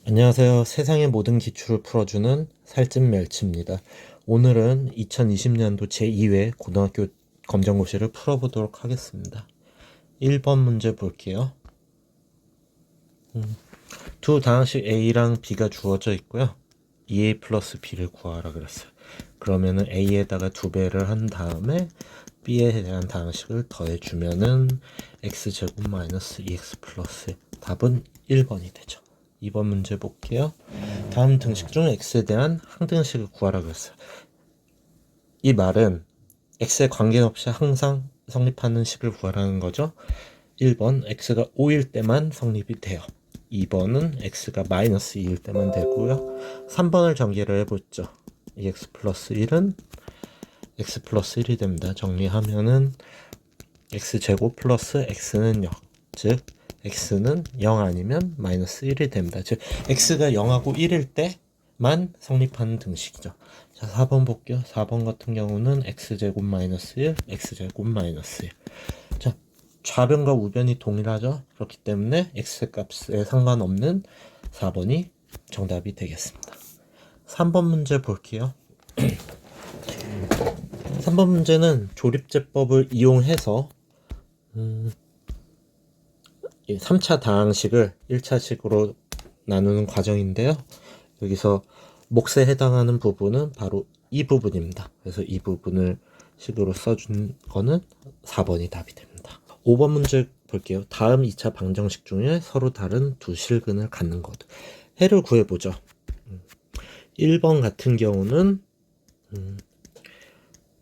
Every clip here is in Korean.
안녕하세요. 세상의 모든 기출을 풀어주는 살찐 멸치입니다. 오늘은 2020년도 제2회 고등학교 검정고시를 풀어보도록 하겠습니다. 1번 문제 볼게요. 두 다항식 A랑 B가 주어져 있고요. 2A 플러스 B를 구하라 그랬어요. 그러면은 A에다가 2배를 한 다음에 B에 대한 다항식을 더해주면은 X제곱 마이너스 2X 플러스 답은 1번이 되죠. 2번 문제 볼게요. 다음 등식 중 x에 대한 항등식을 구하라 그랬어요. 이 말은 x에 관계없이 항상 성립하는 식을 구하라는 거죠. 1번 x가 5일 때만 성립이 돼요. 2번은 x가 마이너스 2일 때만 되고요. 3번을 전개를 해보죠. 2x 플러스 1은 x 플러스 1이 됩니다. 정리하면은 x제곱 플러스 x는 0, 즉 x는 0 아니면 마이너스 1이 됩니다. 즉 x가 0하고 1일 때만 성립하는 등식이죠. 자, 4번 볼게요. 4번 같은 경우는 x제곱 마이너스 1, x제곱 마이너스 1. 자, 좌변과 우변이 동일하죠. 그렇기 때문에 x 값에 상관없는 4번이 정답이 되겠습니다. 3번 문제 볼게요. 3번 문제는 조립제법을 이용해서 3차 다항식을 1차식으로 나누는 과정인데요. 여기서 몫에 해당하는 부분은 바로 이 부분입니다. 그래서 이 부분을 식으로 써준 거는 4번이 답이 됩니다. 5번 문제 볼게요. 다음 2차 방정식 중에 서로 다른 두 실근을 갖는 것. 해를 구해보죠. 1번 같은 경우는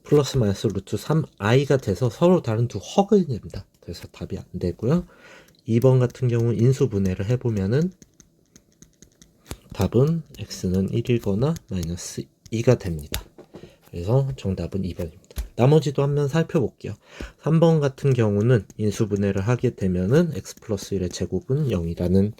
플러스 마이너스 루트 3i가 돼서 서로 다른 두 허근이 됩니다. 그래서 답이 안 되고요. 2번 같은 경우 인수분해를 해보면은 답은 x는 1이거나 마이너스 2가 됩니다. 그래서 정답은 2번입니다. 나머지도 한번 살펴볼게요. 3번 같은 경우는 인수분해를 하게 되면은 x 플러스 1의 제곱은 0이라는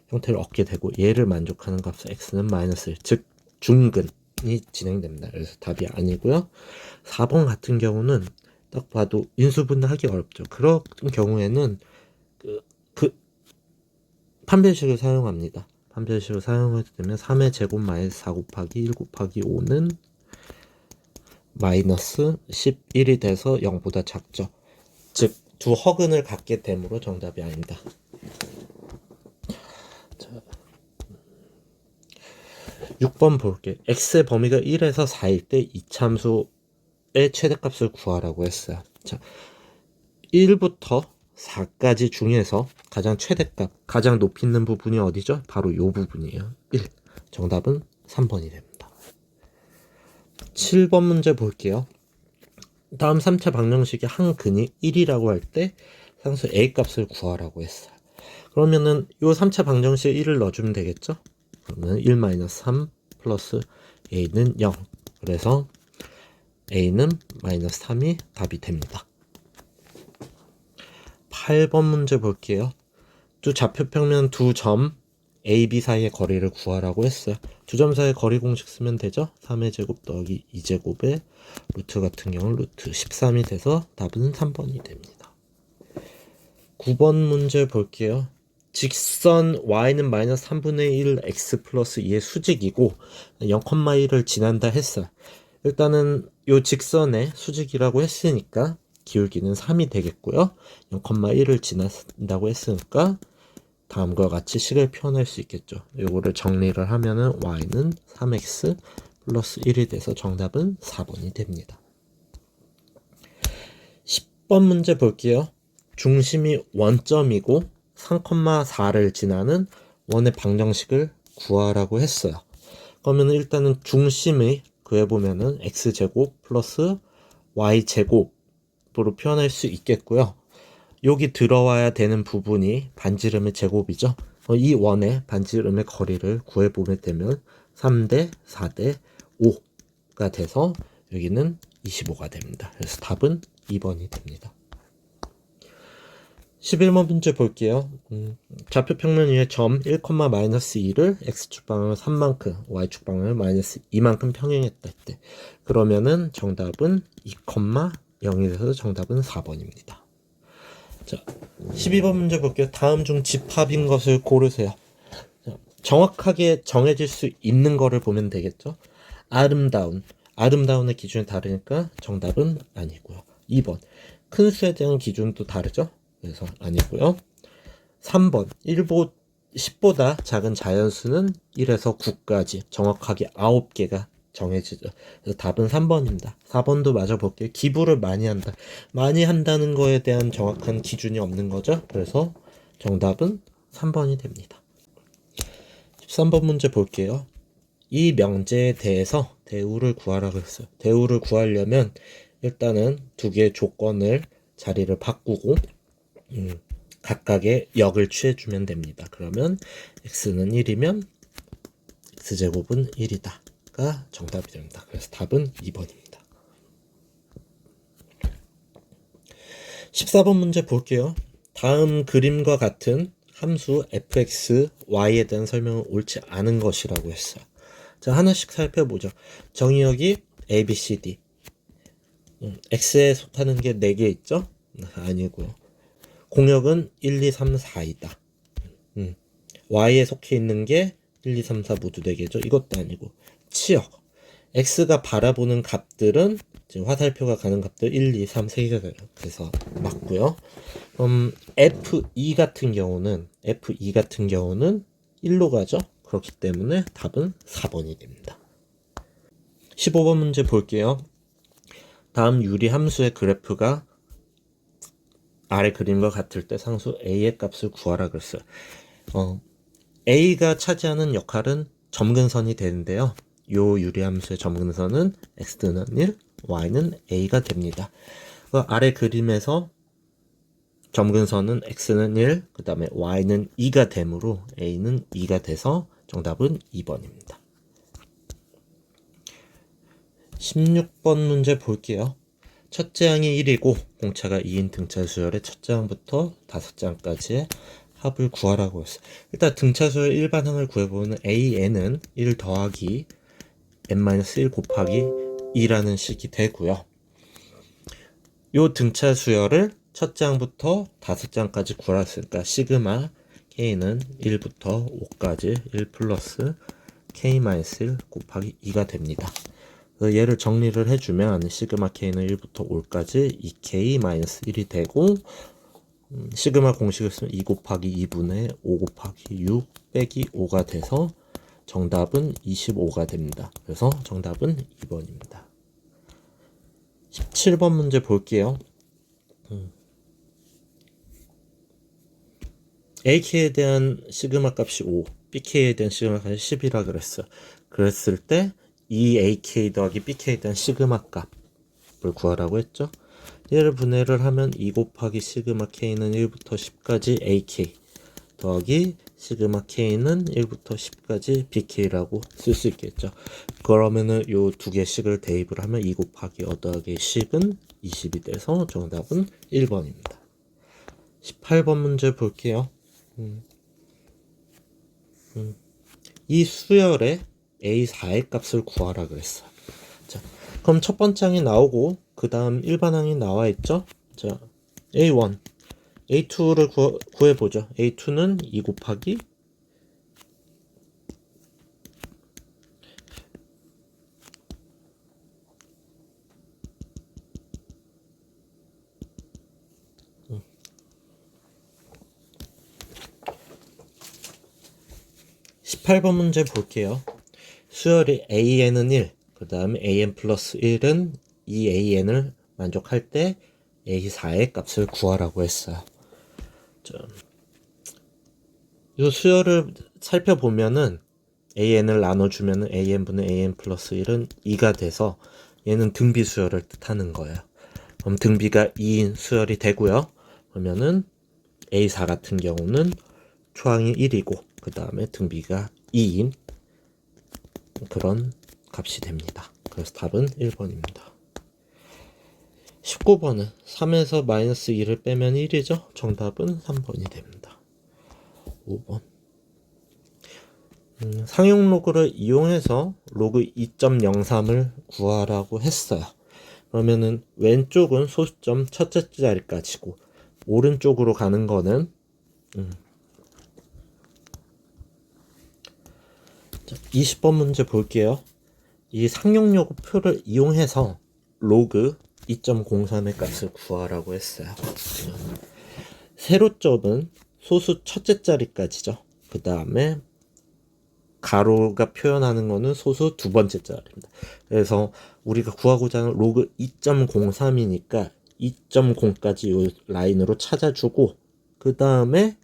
형태를 얻게 되고 얘를 만족하는 값은 x는 마이너스 1, 즉 중근이 진행됩니다. 그래서 답이 아니고요. 4번 같은 경우는 딱 봐도 인수분해하기 어렵죠. 그런 경우에는 그 판별식을 사용합니다. 판별식을 사용하게 되면 3의 제곱 마이너스 4 곱하기 1 곱하기 5는 마이너스 11이 돼서 0보다 작죠. 즉 두 허근을 갖게 되므로 정답이 아닙니다. 자, 6번 볼게요. x의 범위가 1에서 4일 때 이참수의 최대값을 구하라고 했어요. 자, 1부터 4까지 중에서 가장 최대값, 가장 높이 있는 부분이 어디죠? 바로 이 부분이에요. 1. 정답은 3번이 됩니다. 7번 문제 볼게요. 다음 3차 방정식의 한 근이 1이라고 할 때 상수 a 값을 구하라고 했어요. 그러면은 이 3차 방정식에 1을 넣어주면 되겠죠? 그러면 1-3 플러스 a는 0. 그래서 a는 마이너스 3이 답이 됩니다. 8번 문제 볼게요. 두 좌표평면 두 점 A, B 사이의 거리를 구하라고 했어요. 두 점 사이의 거리 공식 쓰면 되죠? 3의 제곱 더하기 2제곱의 루트 같은 경우는 루트 13이 돼서 답은 3번이 됩니다. 9번 문제 볼게요. 직선 y는 마이너스 3분의 1 x 플러스 2의 수직이고 0,1을 지난다 했어요. 일단은 이 직선의 수직이라고 했으니까 기울기는 3이 되겠고요. 0,1을 지난다고 했으니까 다음과 같이 식을 표현할 수 있겠죠. 요거를 정리를 하면은 y는 3x 플러스 1이 돼서 정답은 4번이 됩니다. 10번 문제 볼게요. 중심이 원점이고 3,4를 지나는 원의 방정식을 구하라고 했어요. 그러면 일단은 중심을 구해보면은 x제곱 플러스 y제곱으로 표현할 수 있겠고요. 여기 들어와야 되는 부분이 반지름의 제곱이죠. 이 원의 반지름의 거리를 구해보면 되면 3대 4대 5가 돼서 여기는 25가 됩니다. 그래서 답은 2번이 됩니다. 11번 문제 볼게요. 좌표평면 위에 점 1,-2를 x축 방향을 3만큼, y축 방향을 마이너스 2만큼 평행했다 때 그러면은 정답은 2,0이 돼서 정답은 4번입니다. 자, 12번 문제 볼게요. 다음 중 집합인 것을 고르세요. 자, 정확하게 정해질 수 있는 거를 보면 되겠죠. 아름다운의 기준이 다르니까 정답은 아니고요. 2번 큰 수에 대한 기준도 다르죠. 그래서 아니고요. 3번 10보다 작은 자연수는 1에서 9까지 정확하게 9개가 정해지죠. 그래서 답은 3번입니다. 4번도 맞아볼게요. 기부를 많이 한다. 많이 한다는 거에 대한 정확한 기준이 없는 거죠. 그래서 정답은 3번이 됩니다. 13번 문제 볼게요. 이 명제에 대해서 대우를 구하라고 했어요. 대우를 구하려면 일단은 두 개의 조건을 자리를 바꾸고 각각의 역을 취해주면 됩니다. 그러면 x는 1이면 x제곱은 1이다가 정답이 됩니다. 그래서 답은 2번입니다. 14번 문제 볼게요. 다음 그림과 같은 함수 fx, y에 대한 설명은 옳지 않은 것이라고 했어요. 자, 하나씩 살펴보죠. 정의역이 a, b, c, d. x에 속하는 게 4개 있죠? 아니고요. 공역은 1, 2, 3, 4이다. y에 속해 있는 게 1, 2, 3, 4 모두 4개죠. 이것도 아니고. 치역. x가 바라보는 값들은 지금 화살표가 가는 값들 1, 2, 3, 3개가 돼요. 그래서 맞고요. F2 같은 경우는 1로 가죠. 그렇기 때문에 답은 4번이 됩니다. 15번 문제 볼게요. 다음 유리 함수의 그래프가 아래 그림과 같을 때 상수 a의 값을 구하라 그랬어요. a가 차지하는 역할은 점근선이 되는데요. 요 유리함수의 점근선은 x는 1, y는 a가 됩니다. 아래 그림에서 점근선은 x는 1, 그 다음에 y는 2가 되므로 a는 2가 돼서 정답은 2번입니다. 16번 문제 볼게요. 첫째 항이 1이고 공차가 2인 등차 수열의 첫째 항부터 5장까지의 합을 구하라고 했어요. 일단 등차 수열 일반항을 구해보면 AN은 1 더하기 n-1 곱하기 2라는 식이 되고요. 요 등차 수열을 첫째 항부터 5장까지 구했으니까 시그마 K는 1부터 5까지 1 플러스 K-1 곱하기 2가 됩니다. 얘를 정리를 해주면 시그마 K는 1부터 5까지 2K-1이 되고 시그마 공식을 쓰면 2 곱하기 2분의 5 곱하기 6 빼기 5가 돼서 정답은 25가 됩니다. 그래서 정답은 2번입니다. 17번 문제 볼게요. AK에 대한 시그마 값이 5, BK에 대한 시그마 값이 10이라 그랬어요. 그랬을 때 이 AK 더하기 BK에 대한 시그마 값을 구하라고 했죠. 얘를 분해를 하면 2 곱하기 시그마 K는 1부터 10까지 AK 더하기 시그마 K는 1부터 10까지 BK라고 쓸 수 있겠죠. 그러면은 요 두 개씩을 대입을 하면 2 곱하기 더하기 10은 20이 돼서 정답은 1번입니다. 18번 문제 볼게요. 이 수열의 A4의 값을 구하라 그랬어요. 자, 그럼 첫 번째 항이 나오고 그 다음 일반항이 나와 있죠. 자, A1, A2를 구해보죠. A2는 2 곱하기 (18번) 문제 볼게요. 수열이 AN은 1, 그 다음에 AN 플러스 1은 이 AN을 만족할 때 A4의 값을 구하라고 했어요. 이 수열을 살펴보면은 AN을 나눠주면은 AN분의 AN 플러스 1은 2가 돼서 얘는 등비 수열을 뜻하는 거예요. 그럼 등비가 2인 수열이 되고요. 그러면은 A4 같은 경우는 초항이 1이고 그 다음에 등비가 2인 그런 값이 됩니다. 그래서 답은 1번입니다. 19번은 3에서 마이너스 2를 빼면 1이죠. 정답은 3번이 됩니다. 5번 상용 로그를 이용해서 로그 2.03을 구하라고 했어요. 그러면은 왼쪽은 소수점 첫째 자리까지고 오른쪽으로 가는 거는 20번 문제 볼게요. 이 상용요구표를 이용해서 로그 2.03의 값을 구하라고 했어요. 세로점은 소수 첫째 자리까지죠. 그 다음에 가로가 표현하는 거는 소수 두 번째 자리입니다. 그래서 우리가 구하고자 하는 로그 2.03이니까 2.0까지 이 라인으로 찾아주고, 그 다음에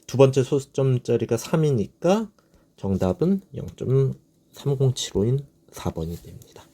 두 번째 소수점짜리가 3이니까 정답은 0.3075인 4번이 됩니다.